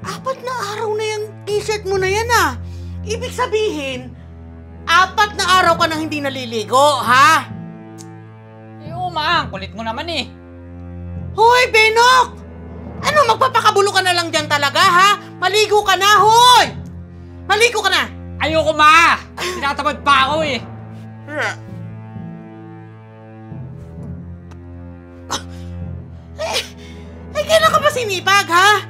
4 na araw na yung t-shirt mo na yan ah. Ibig sabihin, 4 na araw ka nang hindi naliligo, ha? Oo, Ma. Kulit mo naman eh. Hoy, Benok! Ano, magpapakabulo ka na lang dyan talaga, ha? Maligo ka na, hoy! Maligo ka na! Ayoko, Ma! Tinatamad pa ako eh. Kailan ka ba sinipag, ha?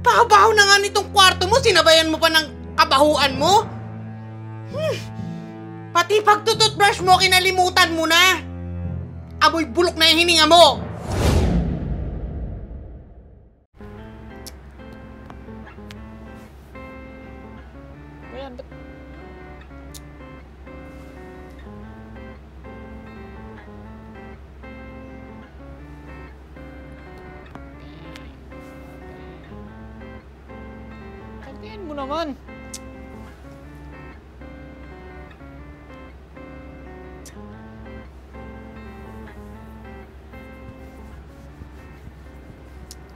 Baho-baho na nga nitong kwarto mo, sinabayan mo pa ng kabahuan mo? Pati pagtututbrush mo, kinalimutan mo na. Amoy bulok na yung hininga mo. Kuya, ba't... Kantayin mo naman.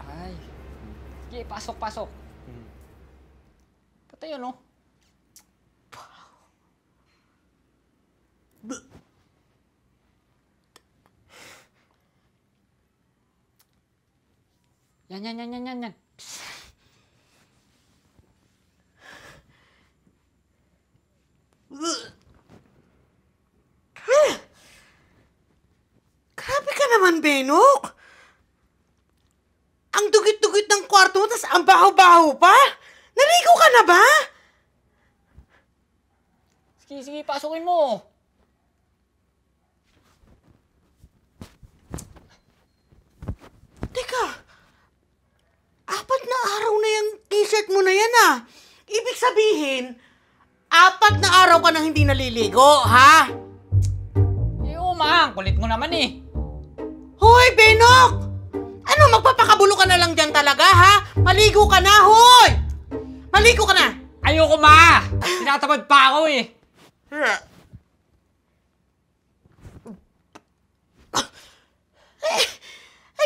Ay. Sige, pasok. Patay yun, oh. Yan. Grabe ka naman, Benok. Ang dugit-dugit ng kwarto mo, tas ang baho-baho pa? Naligo ka na ba? Sige, pasukin mo. Teka, 4 na araw na yung t-shirt mo na yan ah. Ibig sabihin, 4 na araw ka nang hindi naliligo, ha? Oo, Ma. Kulit mo naman eh. Hoy, Benok! Ano, magpapakabulo ka na lang dyan talaga, ha? Maligo ka na, hoy! Maligo ka na! Ayoko, Ma! Tinatamad pa ako eh.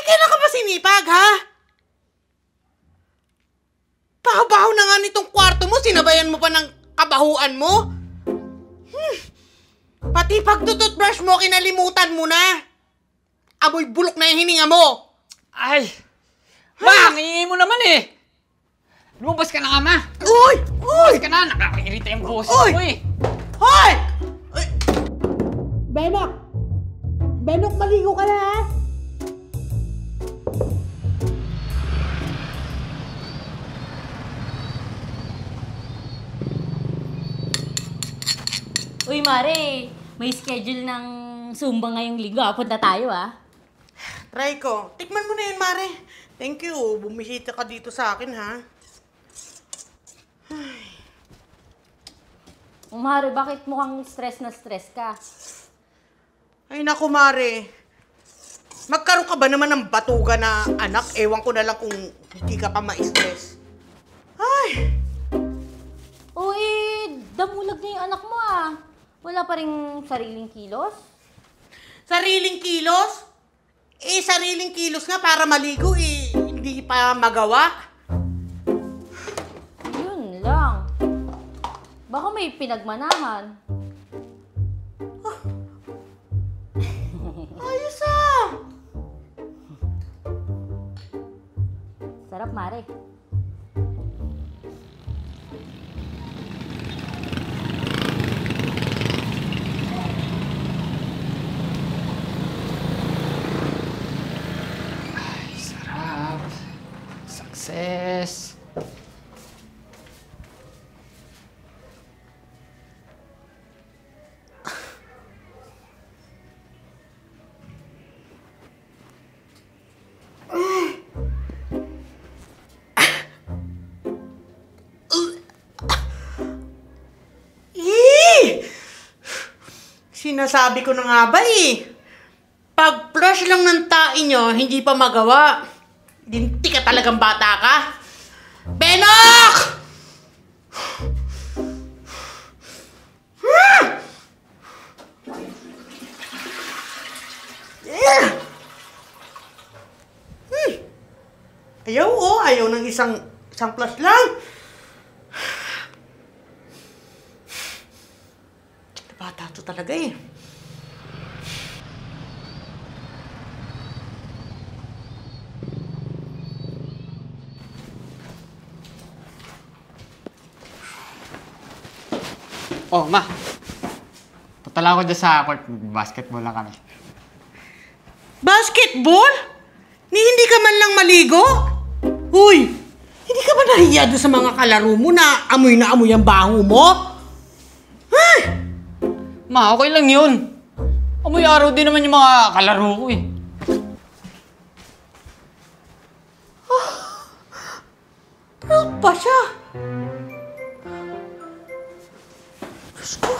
Kailan ka ba sinipag, ha? Baho-baho na nga nitong kwarto mo, sinabayan mo pa ng kabahuan mo? Pati pagtututbrush mo, kinalimutan mo na. Amoy bulok na yung hininga mo. Ay! Ma, ang ingay mo naman eh! Lumabas ka na nga, Ma! Uy! Lumabas ka na! Nakakairita yung boses Uy! mo eh! Hoy! Benok! Benok, maligo ka na, ha? Uy, Mare, may schedule ng Zumba ngayong linggo. Punta tayo, ah. Try ko. Tikman mo na yun, Mare. Thank you. Bumisita ka dito sa akin, ha? Mare, bakit mukhang stress na stress ka? Ay, naku, Mare. Magkaroon ka ba naman ng batuga na anak? Ewan ko na lang kung hindi ka pa ma-stress. Ay! Uy, damulag na yung anak mo, ah. Wala pa ring sariling kilos? Sariling kilos? Sariling kilos nga para maligo, hindi pa magawa. Yun lang. Baka may pinagmanahan. Ayos ah! Sarap, Mare. Success! Sinasabi ko na nga ba pag flush lang ng tae nyo, hindi pa magawa. Dinti ka talagang bata ka. Benok! Ayaw, oh. Ayaw ng isang plus lang. Bata to talaga eh. Oh, ma. Patala ko dyan sa court. Basketball lang kami. Basketball? Hindi ka man lang maligo? Uy, hindi ka ba nahiya doon sa mga kalaro mo na amoy ang baho mo? Ay! Ma, okay lang yun. Amoy araw din naman yung mga kalaro ko eh. Proud pa siya. Diyos ko.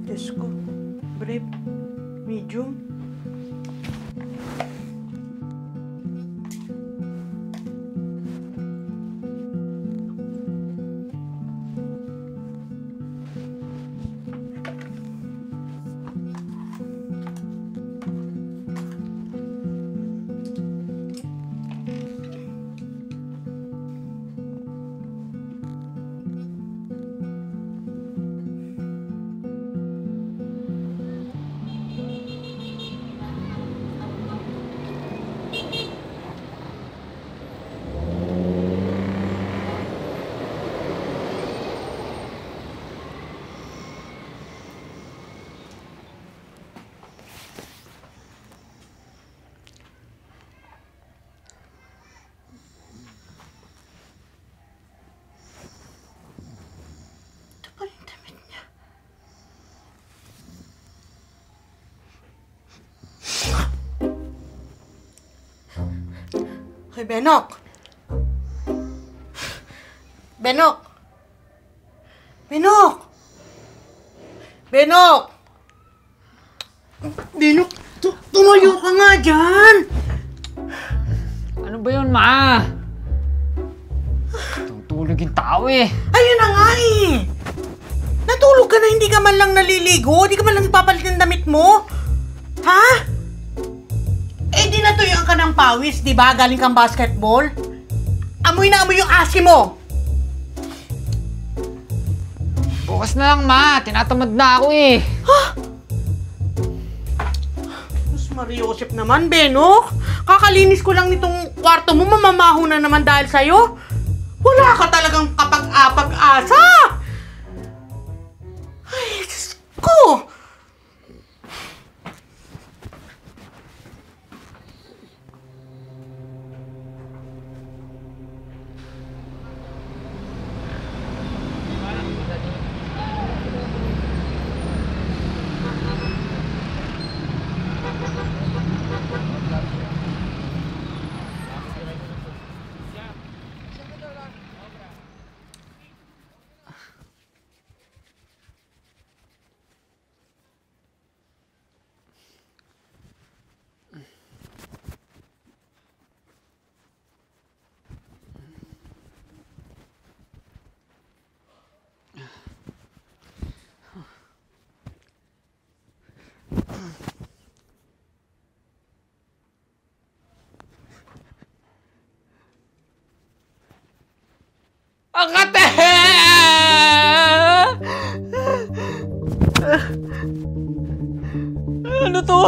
Diyos ko. Brave. Medium. Hoy, Benok! Benok! Benok! Benok! Benok, tumayo ka nga dyan! Ano ba yun, ma? Tutulog yung tao eh. Ayun na nga eh! Natulog ka na, hindi ka man lang naliligo? Hindi ka man lang ipapalit ng damit mo? Ha? Eh, di natuyuan ka ng pawis, di ba? Galing kang basketball? Amoy na amoy yung asi mo! Bukas na lang, ma. Tinatamad na ako eh. Mas Mariosep naman, Benok. Kakalinis ko lang nitong kwarto mo, mamamaho na naman dahil sa'yo. Wala ka talagang kapag-apag-asa! Ay, Diyos ko! Ang kate! Ano to?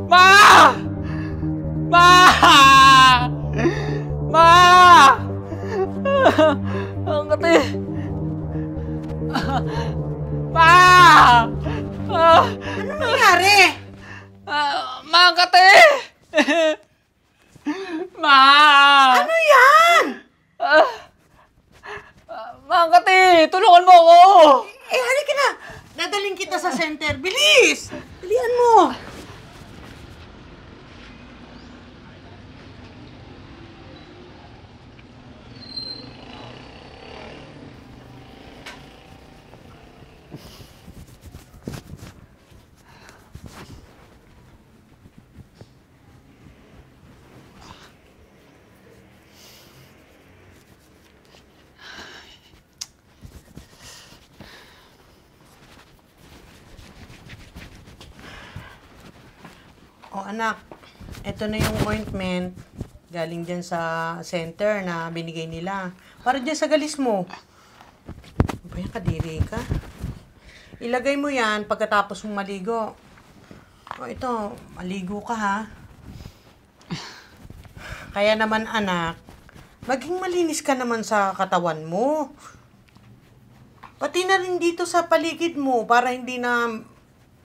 Ma! Ma! Ma! Ang kate! Ma! Ano nangyari? Ma, ang kate! Ma! Ano yan? Mangkati! Tulungan mo ako! Eh, halika na! Dadaling kita sa center. Bilis! Dalian mo! O anak, eto na yung ointment. Galing dyan sa center na binigay nila. Para dyan sa galis mo. Ano ba yan, kadiri ka? Ilagay mo yan pagkatapos mong maligo. O ito, maligo ka ha. Kaya naman anak, maging malinis ka naman sa katawan mo. Pati na rin dito sa paligid mo para hindi na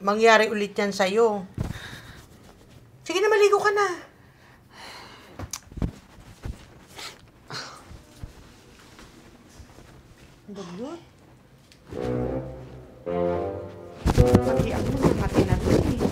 mangyari ulit yan sa'yo. Sige na, maligo ka na. Dugyot. Pati ako nakati na rin eh.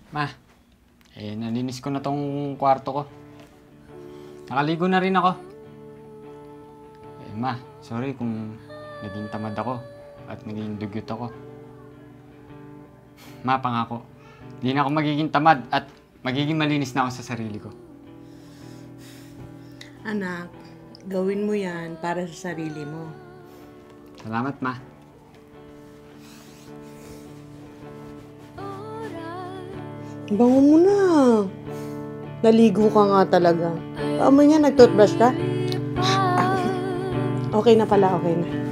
Ma, nalinis ko na tong kwarto ko. Nakaligo na rin ako. Ma, sorry kung naging tamad ako at naging dugyot ako. Ma, pangako, di na ako magiging tamad at magiging malinis na ako sa sarili ko. Anak, gawin mo yan para sa sarili mo. Salamat, Ma. Bango mo na. Naligo ka nga talaga. Amoy nga, nag-toothbrush ka? Okay na pala, okay na.